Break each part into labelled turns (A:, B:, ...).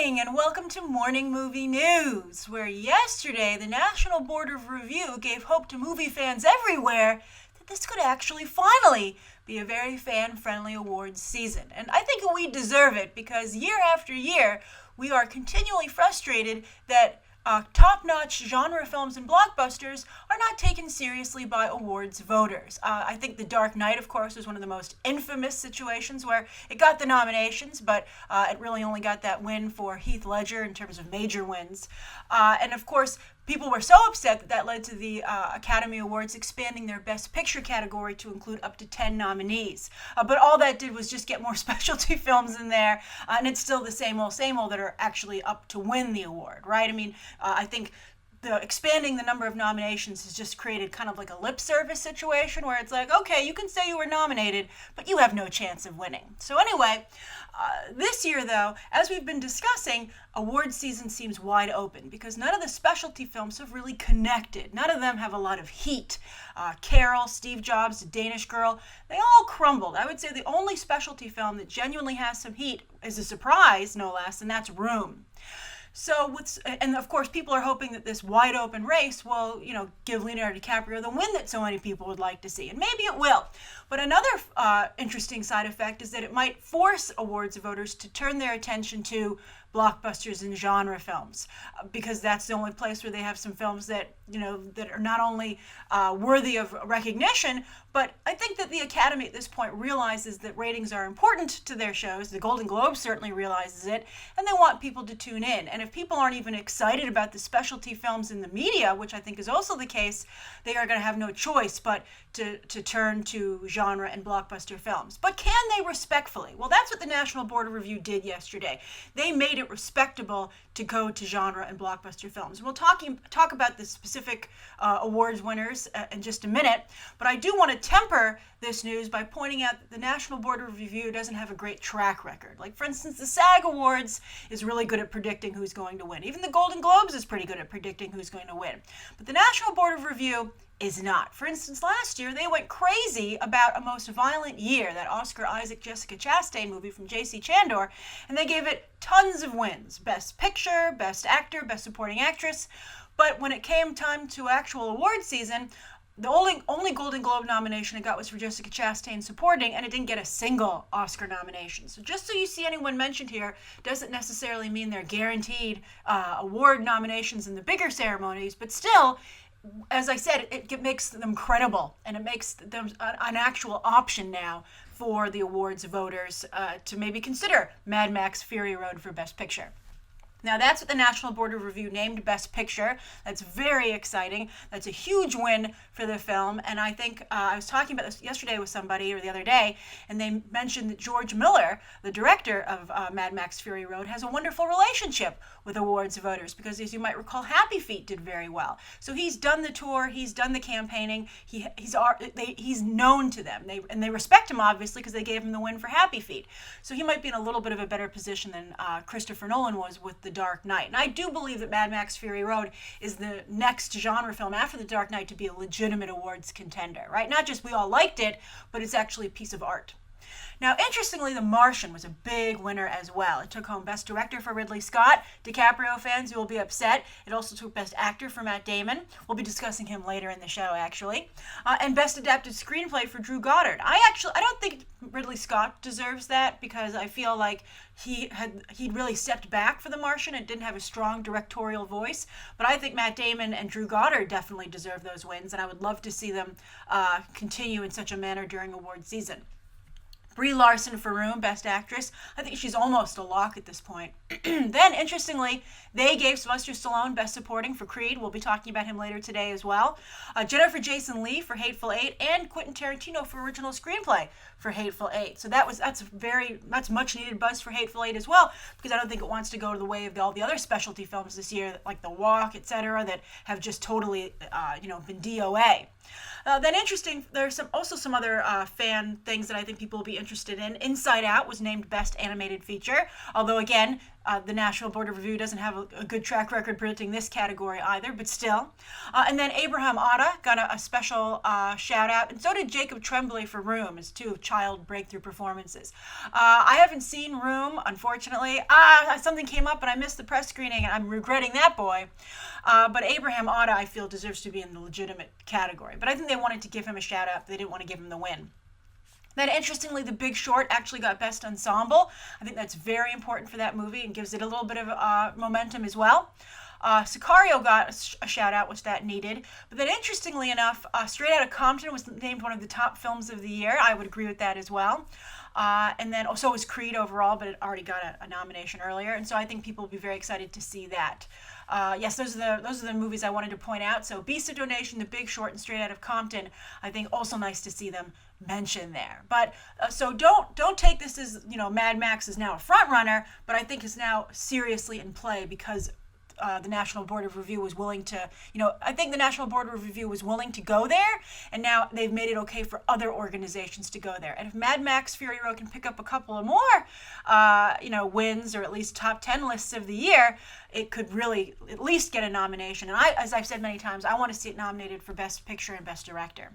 A: morning and welcome to Morning Movie News, where yesterday the National Board of Review gave hope to movie fans everywhere that this could actually finally be a very fan-friendly awards season. And I think we deserve it because year after year we are continually frustrated that top-notch genre films and blockbusters are not taken seriously by awards voters. I think The Dark Knight, of course, was one of the most infamous situations where it got the nominations, but it really only got that win for Heath Ledger in terms of major wins. And of course, people were so upset that that led to the Academy Awards expanding their Best Picture category to include up to 10 nominees. But all that did was just get more specialty films in there, and it's still the same old that are actually up to win the award, right? I mean, I think expanding the number of nominations has just created kind of like a lip service situation where it's like, okay, you can say you were nominated, but you have no chance of winning. So anyway, this year though, as we've been discussing, award season seems wide open because none of the specialty films have really connected. None of them have a lot of heat. Carol, Steve Jobs, Danish Girl, they all crumbled. I would say the only specialty film that genuinely has some heat is a surprise, no less, and that's Room. So, and of course, people are hoping that this wide open race will, give Leonardo DiCaprio the win that so many people would like to see. And maybe it will. But another interesting side effect is that it might force awards voters to turn their attention to blockbusters and genre films, because that's the only place where they have some films that, that are not only worthy of recognition, but I think that the Academy at this point realizes that ratings are important to their shows. The Golden Globe certainly realizes it, and they want people to tune in. And if people aren't even excited about the specialty films in the media, which I think is also the case, they are going to have no choice but to turn to genre and blockbuster films. But can they respectfully? Well, that's what the National Board of Review did yesterday. They made it respectable to go to genre and blockbuster films. We'll talk about the specific awards winners in just a minute, but I do want to temper this news by pointing out that the National Board of Review doesn't have a great track record. Like, for instance, the SAG Awards is really good at predicting who's going to win. Even the Golden Globes is pretty good at predicting who's going to win. But the National Board of Review is not. For instance, last year, they went crazy about A Most Violent Year, that Oscar Isaac Jessica Chastain movie from J.C. Chandor, and they gave it tons of wins. Best Picture, Best Actor, Best Supporting Actress. But when it came time to actual award season, the only Golden Globe nomination it got was for Jessica Chastain supporting, and it didn't get a single Oscar nomination. So just so you see anyone mentioned here doesn't necessarily mean they're guaranteed award nominations in the bigger ceremonies, but still, as I said, it makes them credible, and it makes them an actual option now for the awards voters to maybe consider Mad Max Fury Road for Best Picture. Now, that's what the National Board of Review named Best Picture. That's very exciting. That's a huge win for the film. And I think I was talking about this yesterday with somebody, or the other day, and they mentioned that George Miller, the director of Mad Max Fury Road, has a wonderful relationship with awards voters because, as you might recall, Happy Feet did very well. So he's done the tour. He's done the campaigning. He's known to them. They respect him, obviously, because they gave him the win for Happy Feet. So he might be in a little bit of a better position than Christopher Nolan was with The Dark Knight. And I do believe that Mad Max Fury Road is the next genre film after The Dark Knight to be a legitimate awards contender, right? Not just we all liked it, but it's actually a piece of art. Now, interestingly, The Martian was a big winner as well. It took home Best Director for Ridley Scott. DiCaprio fans, you will be upset. It also took Best Actor for Matt Damon. We'll be discussing him later in the show, actually. And Best Adapted Screenplay for Drew Goddard. I don't think Ridley Scott deserves that because I feel like he'd really stepped back for The Martian and didn't have a strong directorial voice. But I think Matt Damon and Drew Goddard definitely deserve those wins, and I would love to see them continue in such a manner during award season. Brie Larson for Room, Best Actress. I think she's almost a lock at this point. Then, interestingly, they gave Sylvester Stallone Best Supporting for Creed. We'll be talking about him later today as well. Jennifer Jason Leigh for Hateful Eight, and Quentin Tarantino for Original Screenplay for Hateful Eight. So that's much needed buzz for Hateful Eight as well, because I don't think it wants to go to the way of all the other specialty films this year, like The Walk, etc., that have just totally, been DOA. Then interesting, there's also some other fan things that I think people will be interested in. Inside Out was named Best Animated Feature, although again, The National Board of Review doesn't have a good track record predicting this category either, but still. And then Abraham Otta got a special shout out, and so did Jacob Tremblay for Room, as two child breakthrough performances. I haven't seen Room, unfortunately. Something came up and I missed the press screening, and I'm regretting that, boy. But Abraham Otta, I feel, deserves to be in the legitimate category. But I think they wanted to give him a shout out. They didn't want to give him the win. Then, interestingly, The Big Short actually got Best Ensemble. I think that's very important for that movie and gives it a little bit of momentum as well. Sicario got a shout out, which that needed. But then, interestingly enough, Straight Outta Compton was named one of the top films of the year. I would agree with that as well. And then also was Creed overall, but it already got a nomination earlier. And so I think people will be very excited to see that. Yes, those are the movies I wanted to point out. So Beast of Donation, The Big Short, and Straight Outta Compton, I think also nice to see them mentioned there. But so don't take this as, Mad Max is now a front runner, but I think is now seriously in play because the National Board of Review was willing to, I think the National Board of Review was willing to go there, and now they've made it okay for other organizations to go there. And if Mad Max Fury Road can pick up a couple of more, wins or at least top 10 lists of the year, it could really at least get a nomination. And as I've said many times, I want to see it nominated for Best Picture and Best Director.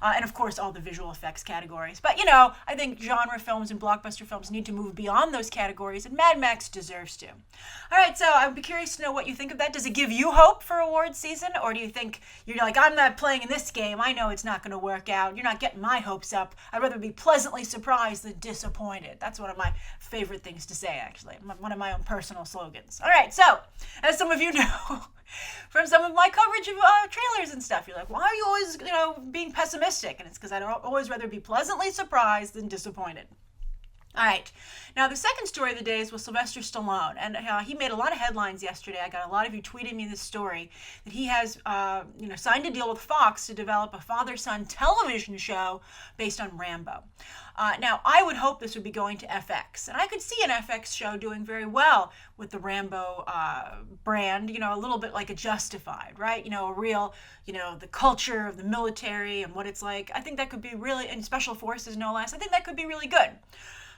A: And of course, all the visual effects categories. But, I think genre films and blockbuster films need to move beyond those categories, and Mad Max deserves to. All right, so I would be curious to know what you think of that. Does it give you hope for awards season? Or do you think you're like, I'm not playing in this game. I know it's not going to work out. You're not getting my hopes up. I'd rather be pleasantly surprised than disappointed. That's one of my favorite things to say, actually. One of my own personal slogans. All right, so as some of you know, from some of my coverage of trailers and stuff, you're like, why are you always, being pessimistic? And it's because I'd always rather be pleasantly surprised than disappointed. All right. Now, the second story of the day is with Sylvester Stallone, and he made a lot of headlines yesterday. I got a lot of you tweeting me this story, that he has, signed a deal with Fox to develop a father-son television show based on Rambo. Now, I would hope this would be going to FX, and I could see an FX show doing very well with the Rambo brand, a little bit like a Justified, right? A real, the culture of the military and what it's like. I think that could be really, and special forces no less, I think that could be really good.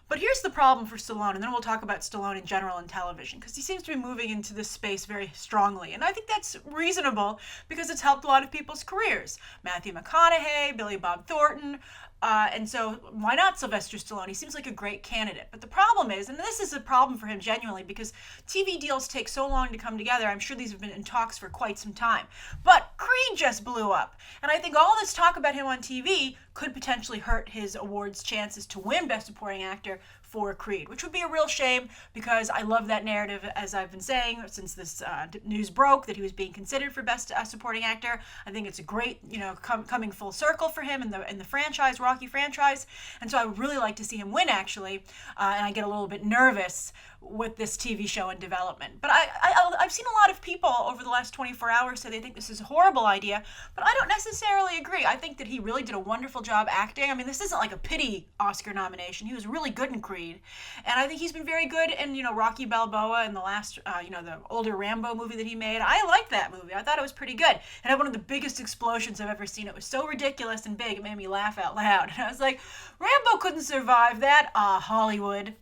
A: But here's the problem for Stallone, and then we'll talk about Stallone in general in television, because he seems to be moving into this space very strongly. And I think that's reasonable because it's helped a lot of people's careers. Matthew McConaughey, Billy Bob Thornton, and so why not Sylvester Stallone? He seems like a great candidate. But the problem is, and this is a problem for him genuinely, because TV deals take so long to come together. I'm sure these have been in talks for quite some time. But Creed just blew up. And I think all this talk about him on TV could potentially hurt his awards chances to win Best Supporting Actor for Creed, which would be a real shame because I love that narrative, as I've been saying since this news broke that he was being considered for Best Supporting Actor. I think it's a great, coming full circle for him in the franchise, Rocky franchise, and so I would really like to see him win, actually, and I get a little bit nervous with this TV show in development. But I've seen a lot of people over the last 24 hours say they think this is a horrible idea, but I don't necessarily agree. I think that he really did a wonderful job acting. I mean, this isn't like a pity Oscar nomination. He was really good in Creed, and I think he's been very good in, Rocky Balboa and the last, the older Rambo movie that he made. I liked that movie. I thought it was pretty good. It had one of the biggest explosions I've ever seen. It was so ridiculous and big, it made me laugh out loud. And I was like, Rambo couldn't survive that. Hollywood.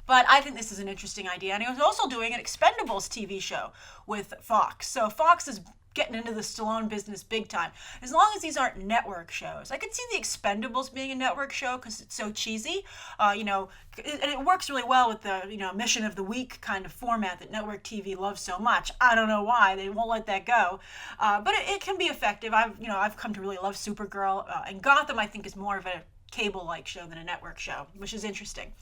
A: But I think this is an interesting idea. And he was also doing an Expendables TV show with Fox. So Fox is getting into the Stallone business big time. As long as these aren't network shows. I could see the Expendables being a network show because it's so cheesy. And it works really well with the, Mission of the Week kind of format that network TV loves so much. I don't know why. They won't let that go. But it can be effective. I've come to really love Supergirl. And Gotham, I think, is more of a cable-like show than a network show, which is interesting.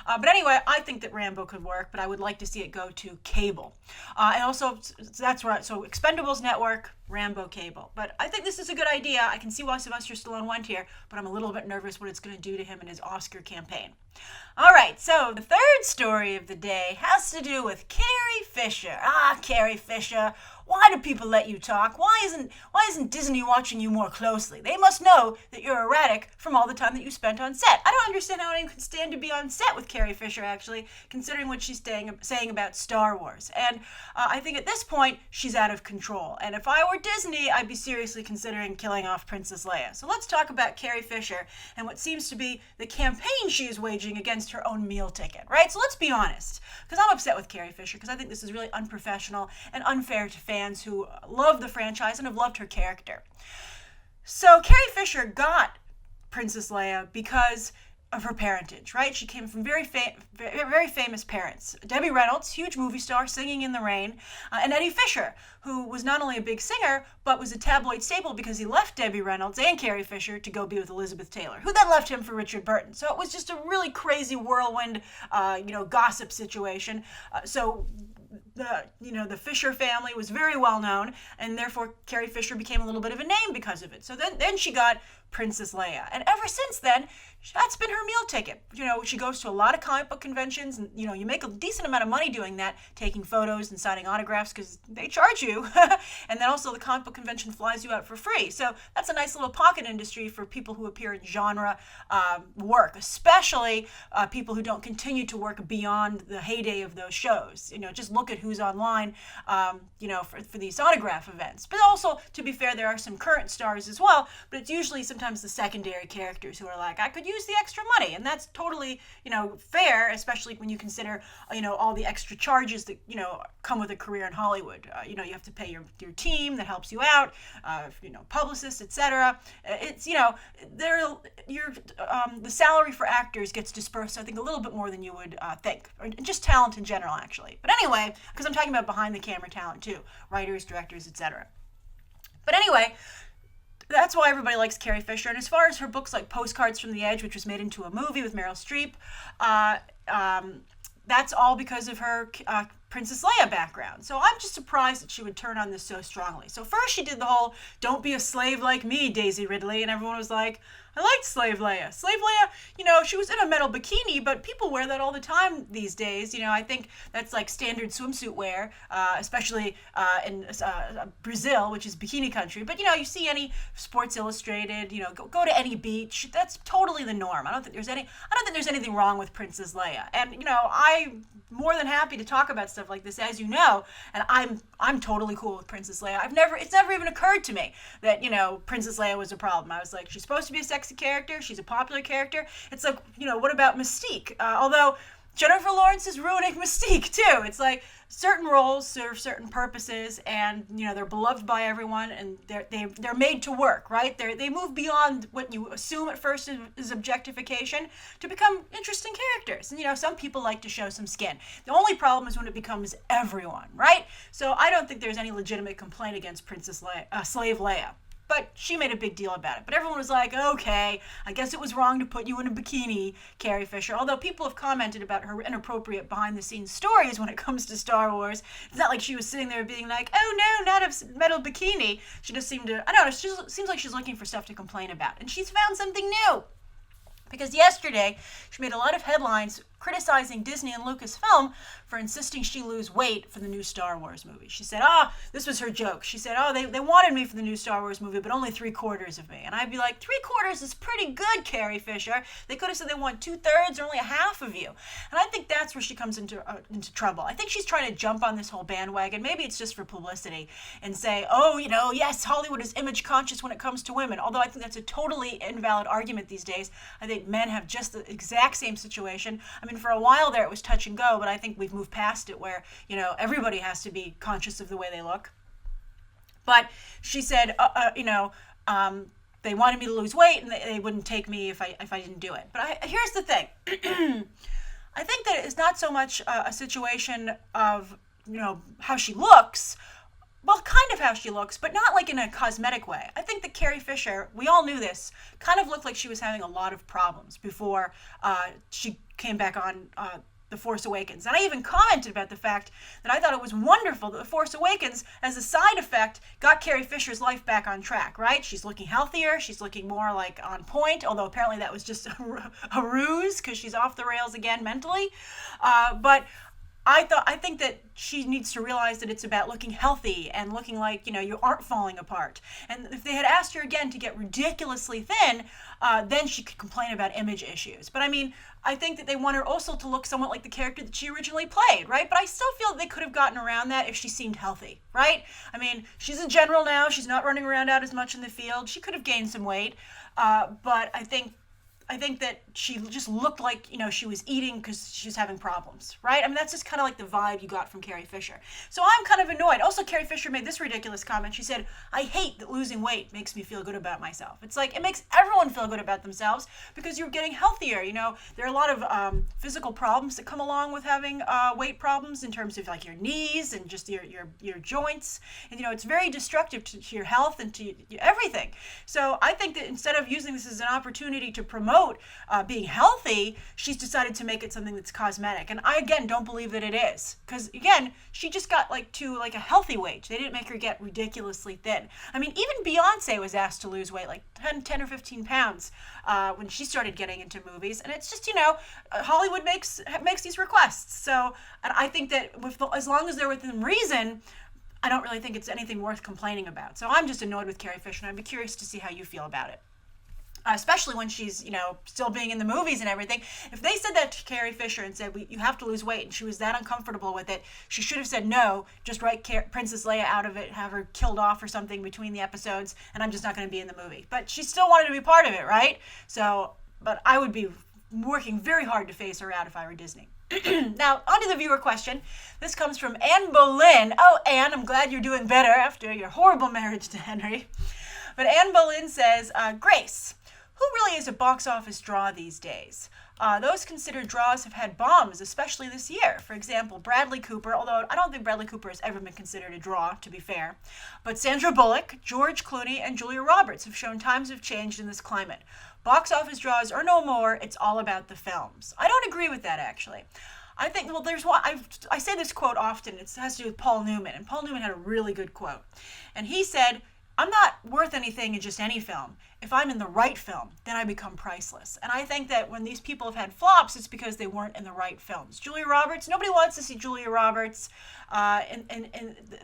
A: But anyway, I think that Rambo could work, but I would like to see it go to cable. And also, that's right, so Expendables Network, Rambo cable. But I think this is a good idea. I can see why Sylvester Stallone went here, but I'm a little bit nervous what it's going to do to him in his Oscar campaign. All right, so the third story of the day has to do with Carrie Fisher. Carrie Fisher. Why do people let you talk? Why isn't Disney watching you more closely? They must know that you're erratic from all the time that you spent on set. I don't understand how anyone could stand to be on set with Carrie Fisher, actually, considering what she's saying about Star Wars. And I think at this point, she's out of control. And if I were Disney, I'd be seriously considering killing off Princess Leia. So let's talk about Carrie Fisher and what seems to be the campaign she is waging against her own meal ticket, right? So let's be honest, because I'm upset with Carrie Fisher, because I think this is really unprofessional and unfair to fans who love the franchise and have loved her character. So Carrie Fisher got Princess Leia because of her parentage, right? She came from very famous parents. Debbie Reynolds, huge movie star, singing in the rain, and Eddie Fisher, who was not only a big singer, but was a tabloid staple because he left Debbie Reynolds and Carrie Fisher to go be with Elizabeth Taylor, who then left him for Richard Burton. So it was just a really crazy whirlwind, gossip situation. The Fisher family was very well known, and therefore Carrie Fisher became a little bit of a name because of it. So then she got Princess Leia, and ever since then, that's been her meal ticket. She goes to a lot of comic book conventions, and you make a decent amount of money doing that, taking photos and signing autographs because they charge you, and then also the comic book convention flies you out for free. So that's a nice little pocket industry for people who appear in genre work, especially people who don't continue to work beyond the heyday of those shows. Just look at who's online, for these autograph events. But also, to be fair, there are some current stars as well, but it's usually sometimes the secondary characters who are like, I could use the extra money, and that's totally, fair, especially when you consider, all the extra charges that, come with a career in Hollywood. You have to pay your team that helps you out, publicists, etc. It's, the salary for actors gets dispersed, I think, a little bit more than you would think, or just talent in general, actually. But anyway, because I'm talking about behind the camera talent too, writers, directors, etc. But anyway, that's why everybody likes Carrie Fisher. And as far as her books like Postcards from the Edge, which was made into a movie with Meryl Streep, that's all because of her Princess Leia background. So I'm just surprised that she would turn on this so strongly. So first she did the whole, don't be a slave like me, Daisy Ridley, and everyone was like, I liked Slave Leia. Slave Leia, she was in a metal bikini, but people wear that all the time these days. I think that's like standard swimsuit wear, especially in Brazil, which is bikini country. But, you see any Sports Illustrated, go to any beach. That's totally the norm. I don't think there's anything wrong with Princess Leia. And, I'm more than happy to talk about stuff like this, as you know, and I'm totally cool with Princess Leia. It's never even occurred to me that, Princess Leia was a problem. I was like, she's supposed to be a sexy character, she's a popular character. It's like, what about Mystique? Although Jennifer Lawrence is ruining Mystique too. It's like certain roles serve certain purposes, and they're beloved by everyone, and they're made to work, right? They move beyond what you assume at first is objectification to become interesting characters. And some people like to show some skin. The only problem is when it becomes everyone, right? So I don't think there's any legitimate complaint against Slave Leia. But she made a big deal about it. But everyone was like, okay, I guess it was wrong to put you in a bikini, Carrie Fisher. Although people have commented about her inappropriate behind-the-scenes stories when it comes to Star Wars. It's not like she was sitting there being like, oh no, not a metal bikini. She just seemed to, I don't know, she just seems like she's looking for stuff to complain about. And she's found something new. Because yesterday, she made a lot of headlines criticizing Disney and Lucasfilm for insisting she lose weight for the new Star Wars movie. She said, this was her joke. She said, they wanted me for the new Star Wars movie, but only 3/4 of me. And I'd be like, 3/4 is pretty good, Carrie Fisher. They could have said they want 2/3 or only a half of you. And I think that's where she comes into trouble. I think she's trying to jump on this whole bandwagon. Maybe it's just for publicity and say, yes, Hollywood is image conscious when it comes to women. Although I think that's a totally invalid argument these days. I think men have just the exact same situation. I mean, for a while there it was touch and go, but I think we've moved past it where, everybody has to be conscious of the way they look. But she said, they wanted me to lose weight and they wouldn't take me if I didn't do it. But here's the thing. I think that it's not so much a situation of, how she looks. Well, kind of how she looks, but not like in a cosmetic way. I think that Carrie Fisher, we all knew this, kind of looked like she was having a lot of problems before she came back on The Force Awakens. And I even commented about the fact that I thought it was wonderful that The Force Awakens, as a side effect, got Carrie Fisher's life back on track, right? She's looking healthier, she's looking more like on point, although apparently that was just a ruse because she's off the rails again mentally. But I think that she needs to realize that it's about looking healthy and looking like, you aren't falling apart. And if they had asked her again to get ridiculously thin, then she could complain about image issues. But I mean, I think that they want her also to look somewhat like the character that she originally played, right? But I still feel that they could have gotten around that if she seemed healthy, right? I mean, she's a general now. She's not running around out as much in the field. She could have gained some weight. But I think that she just looked like, she was eating because she was having problems, right? I mean, that's just kind of like the vibe you got from Carrie Fisher. So I'm kind of annoyed. Also, Carrie Fisher made this ridiculous comment. She said, I hate that losing weight makes me feel good about myself. It's like, it makes everyone feel good about themselves because you're getting healthier. There are a lot of physical problems that come along with having weight problems in terms of like your knees and just your joints. And, it's very destructive to your health and to everything. So I think that instead of using this as an opportunity to promote being healthy, she's decided to make it something that's cosmetic. And I, again, don't believe that it is. Because, again, she just got to a healthy weight. They didn't make her get ridiculously thin. I mean, even Beyonce was asked to lose weight, like 10 or 15 pounds when she started getting into movies. And it's just, Hollywood makes these requests. So, and I think that as long as they're within reason, I don't really think it's anything worth complaining about. So I'm just annoyed with Carrie Fisher, and I'd be curious to see how you feel about it. Especially when she's, still being in the movies and everything. If they said that to Carrie Fisher and said, you have to lose weight, and she was that uncomfortable with it, she should have said no, just write Princess Leia out of it, have her killed off or something between the episodes, and I'm just not going to be in the movie. But she still wanted to be part of it, right? So, but I would be working very hard to phase her out if I were Disney. Now, on to the viewer question. This comes from Anne Boleyn. Oh, Anne, I'm glad you're doing better after your horrible marriage to Henry. But Anne Boleyn says, Grace, who really is a box office draw these days? Those considered draws have had bombs, especially this year. For example, Bradley Cooper, although I don't think Bradley Cooper has ever been considered a draw, to be fair. But Sandra Bullock, George Clooney, and Julia Roberts have shown times have changed in this climate. Box office draws are no more, it's all about the films. I don't agree with that, actually. I think, there's one, I say this quote often, it has to do with Paul Newman, and Paul Newman had a really good quote. And he said, I'm not worth anything in just any film. If I'm in the right film, then I become priceless. And I think that when these people have had flops, it's because they weren't in the right films. Julia Roberts, nobody wants to see Julia Roberts in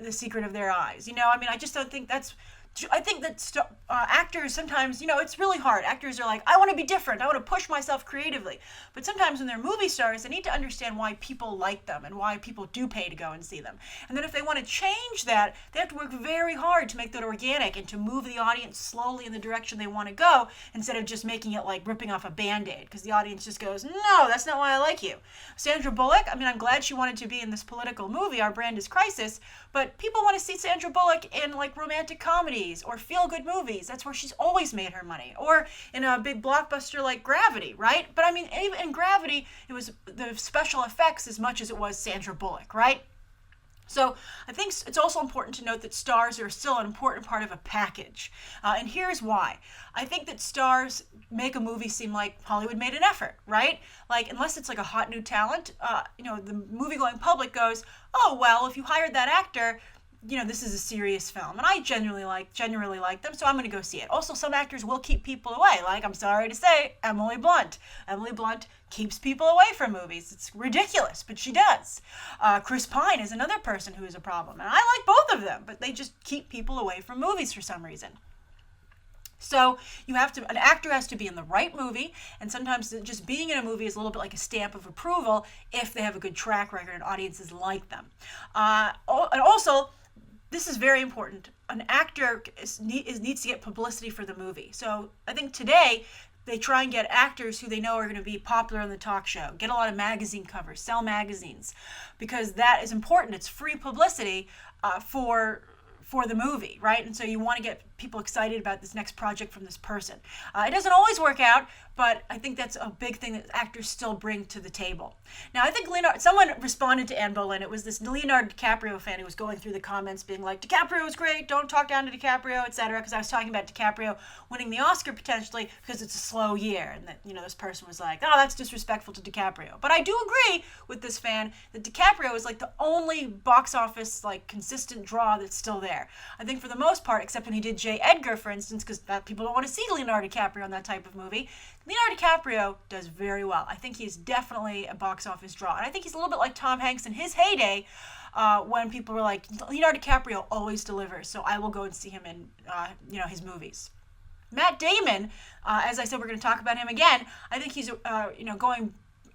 A: The Secret of Their Eyes. I just don't think that's... I think that actors sometimes, it's really hard. Actors are like, I want to be different. I want to push myself creatively. But sometimes when they're movie stars, they need to understand why people like them and why people do pay to go and see them. And then if they want to change that, they have to work very hard to make that organic and to move the audience slowly in the direction they want to go instead of just making it like ripping off a Band-Aid because the audience just goes, no, that's not why I like you. Sandra Bullock, I'm glad she wanted to be in this political movie, Our Brand is Crisis, but people want to see Sandra Bullock in like romantic comedy or feel-good movies. That's where she's always made her money. Or in a big blockbuster like Gravity, right? But even in Gravity, it was the special effects as much as it was Sandra Bullock, right? So I think it's also important to note that stars are still an important part of a package. And here's why. I think that stars make a movie seem like Hollywood made an effort, right? Like, unless it's like a hot new talent, the movie-going public goes, oh, well, if you hired that actor, this is a serious film. And I generally like them, so I'm going to go see it. Also, some actors will keep people away. Like, I'm sorry to say, Emily Blunt. Emily Blunt keeps people away from movies. It's ridiculous, but she does. Chris Pine is another person who is a problem. And I like both of them, but they just keep people away from movies for some reason. So an actor has to be in the right movie, and sometimes just being in a movie is a little bit like a stamp of approval if they have a good track record and audiences like them. And also, this is very important. An actor needs to get publicity for the movie. So I think today they try and get actors who they know are going to be popular on the talk show, get a lot of magazine covers, sell magazines, because that is important. It's free publicity for the movie, right? And so you want to get people excited about this next project from this person. It doesn't always work out, but I think that's a big thing that actors still bring to the table. Now, I think someone responded to Anne Boleyn. It was this Leonardo DiCaprio fan who was going through the comments being like, DiCaprio is great, don't talk down to DiCaprio, etc. Because I was talking about DiCaprio winning the Oscar potentially because it's a slow year. And that, this person was like, oh, that's disrespectful to DiCaprio. But I do agree with this fan that DiCaprio is like the only box office like consistent draw that's still there. there. I think for the most part, except when he did J. Edgar, for instance, because people don't want to see Leonardo DiCaprio in that type of movie, Leonardo DiCaprio does very well. I think he's definitely a box office draw. And I think he's a little bit like Tom Hanks in his heyday, when people were like, Leonardo DiCaprio always delivers, so I will go and see him in his movies. Matt Damon, as I said, we're going to talk about him again. I think he's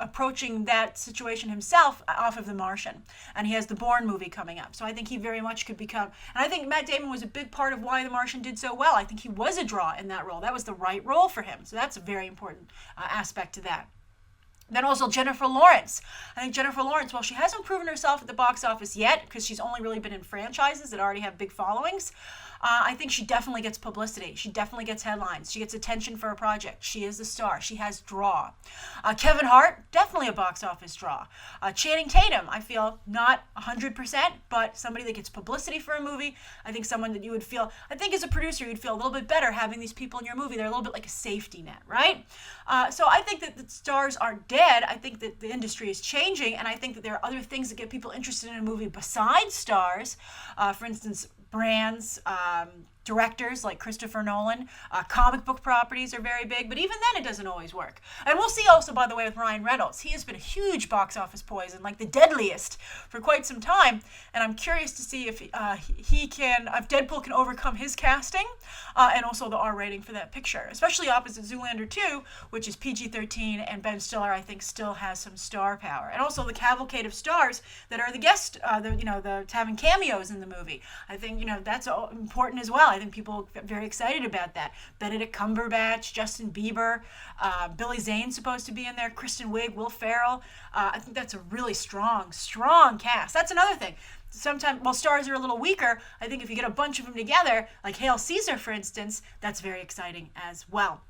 A: approaching that situation himself off of The Martian, and he has the Bourne movie coming up. So I think he very much could become, and I think Matt Damon was a big part of why The Martian did so well. I think he was a draw in that role. That was the right role for him. So that's a very important aspect to that. Then also Jennifer Lawrence. I think Jennifer Lawrence, while she hasn't proven herself at the box office yet, because she's only really been in franchises that already have big followings, I think she definitely gets publicity. She definitely gets headlines. She gets attention for a project. She is a star. She has draw. Kevin Hart, definitely a box office draw. Channing Tatum, I feel not 100%, but somebody that gets publicity for a movie. I think someone that you would feel, I think as a producer, you'd feel a little bit better having these people in your movie. They're a little bit like a safety net, right? So I think that the stars aren't dead. I think that the industry is changing, and I think that there are other things that get people interested in a movie besides stars. For instance, brands, directors like Christopher Nolan, comic book properties are very big, but even then it doesn't always work. And we'll see also, by the way, with Ryan Reynolds. He has been a huge box office poison, like the deadliest for quite some time, and I'm curious to see if if Deadpool can overcome his casting, and also the R rating for that picture, especially opposite Zoolander 2, which is PG-13, and Ben Stiller, I think, still has some star power. And also the cavalcade of stars that are the guest, having cameos in the movie. I think, that's important as well. I think people get very excited about that. Benedict Cumberbatch, Justin Bieber, Billy Zane's supposed to be in there, Kristen Wiig, Will Ferrell. I think that's a really strong cast. That's another thing. Sometimes, while stars are a little weaker, I think if you get a bunch of them together, like Hail Caesar, for instance, that's very exciting as well.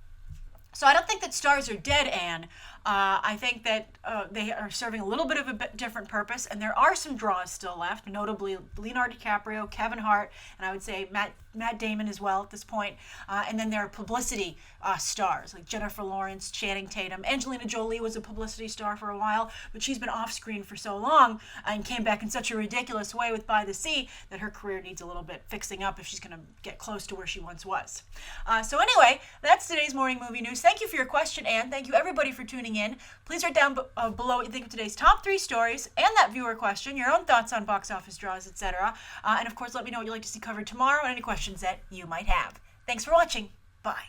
A: So I don't think that stars are dead, Anne. I think that they are serving a little bit of a different purpose, and there are some draws still left, notably Leonardo DiCaprio, Kevin Hart, and I would say Matt Damon as well at this point. And then there are publicity stars like Jennifer Lawrence, Channing Tatum. Angelina Jolie was a publicity star for a while, but she's been off screen for so long and came back in such a ridiculous way with By the Sea that her career needs a little bit fixing up if she's going to get close to where she once was. So anyway, that's today's morning movie news. Thank you for your question, Anne. Thank you everybody for tuning in. Please write down below what you think of today's top 3 stories and that viewer question, your own thoughts on box office draws, etc. And of course, let me know what you'd like to see covered tomorrow and any questions that you might have. Thanks for watching. Bye.